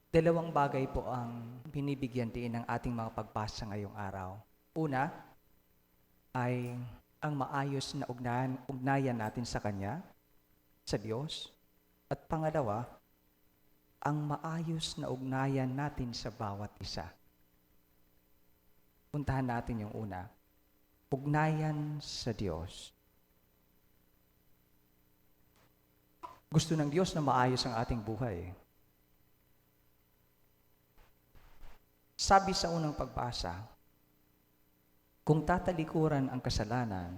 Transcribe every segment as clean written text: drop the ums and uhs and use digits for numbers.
Dalawang bagay po ang binibigyan din ng ating mga pagbasa ngayong araw. Una ay ang maayos na ugnayan natin sa Kanya, sa Diyos. At pangalawa, ang maayos na ugnayan natin sa bawat isa. Puntahan natin yung una. Ugnayan sa Diyos. Gusto ng Diyos na maayos ang ating buhay. Sabi sa unang pagbasa, kung tatalikuran ang kasalanan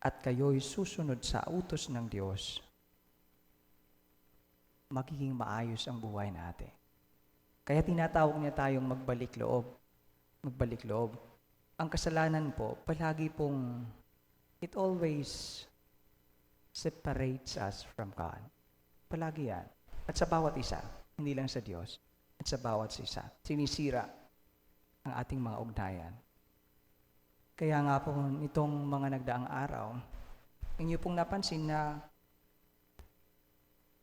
at kayo'y susunod sa utos ng Diyos, magiging maayos ang buhay natin. Kaya tinatawag niya tayong magbalik loob. Magbalik loob. Ang kasalanan po, palagi pong, it always separates us from God. Palagi yan. At sa bawat isa, hindi lang sa Diyos, at sa bawat isa, sinisira ang ating mga ugnayan. Kaya nga po, nitong mga nagdaang araw, inyo pong napansin na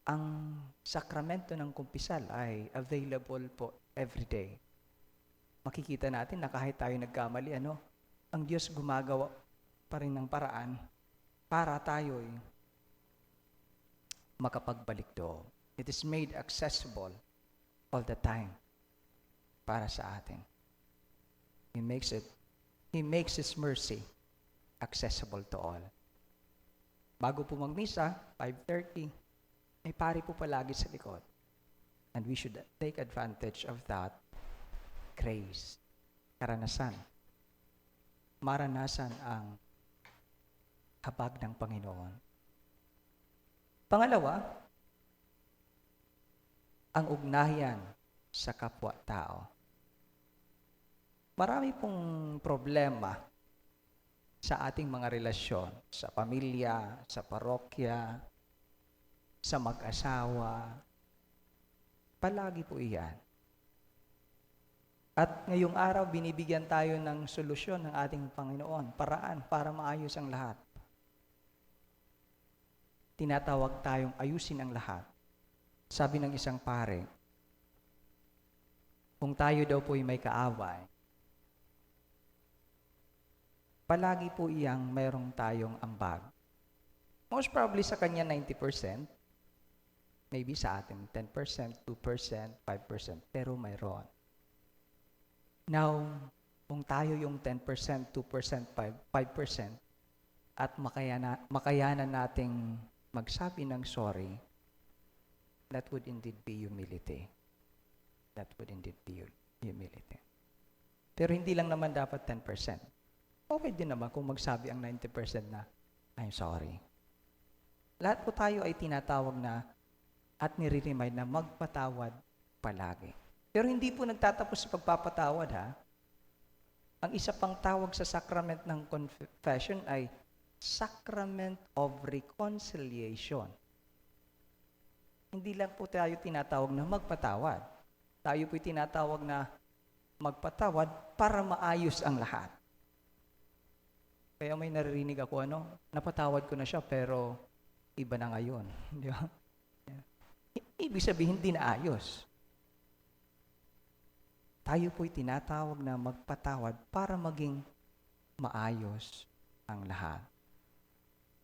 ang sakramento ng kumpisal ay available po every day. Makikita natin na kahit tayo nagkamali, ang Diyos gumagawa pa rin ng paraan para tayo'y makapagbalik doon. It is made accessible all the time para sa atin. He makes His mercy accessible to all. Bago po magmisa, 5:30, may pari po palagi sa likod. And we should take advantage of that grace. Karanasan. Maranasan ang habag ng Panginoon. Pangalawa, ang ugnayan sa kapwa-tao. Marami pong problema sa ating mga relasyon, sa pamilya, sa parokya, sa mag-asawa. Palagi po iyan. At ngayong araw, binibigyan tayo ng solusyon ng ating Panginoon, paraan para maayos ang lahat. Tinatawag tayong ayusin ang lahat. Sabi ng isang pare, kung tayo daw po'y may kaaway, palagi po iyang mayroong tayong ambag. Most probably sa kanya 90%, maybe sa atin 10%, 2%, 5%, pero mayroon. Now, kung tayo yung 10%, 2%, 5%, at makayanan nating magsabi ng sorry, that would indeed be humility. That would indeed be humility. Pero hindi lang naman dapat 10%. Okay din naman kung magsabi ang 90% na, I'm sorry. Lahat po tayo ay tinatawag na at nire-remind na magpatawad palagi. Pero hindi po nagtatapos sa pagpapatawad, ha? Ang isa pang tawag sa sacrament ng confession ay sacrament of reconciliation. Hindi lang po tayo tinatawag na magpatawad. Tayo po'y tinatawag na magpatawad para maayos ang lahat. Kaya may naririnig ako, napatawad ko na siya pero iba na ngayon. Di ba? Ibig sabihin, hindi na ayos. Tayo po'y tinatawag na magpatawad para maging maayos ang lahat.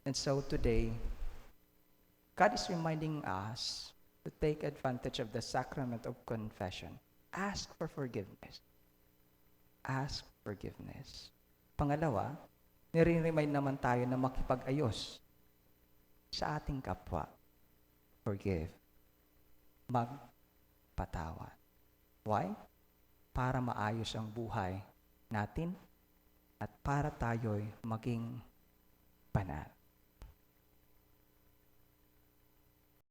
And so today, God is reminding us to take advantage of the sacrament of confession. Ask for forgiveness. Ask forgiveness. Pangalawa, nire-remind naman tayo na makipag-ayos sa ating kapwa. Forgive. Magpatawad. Why? Para maayos ang buhay natin at para tayo'y maging banal.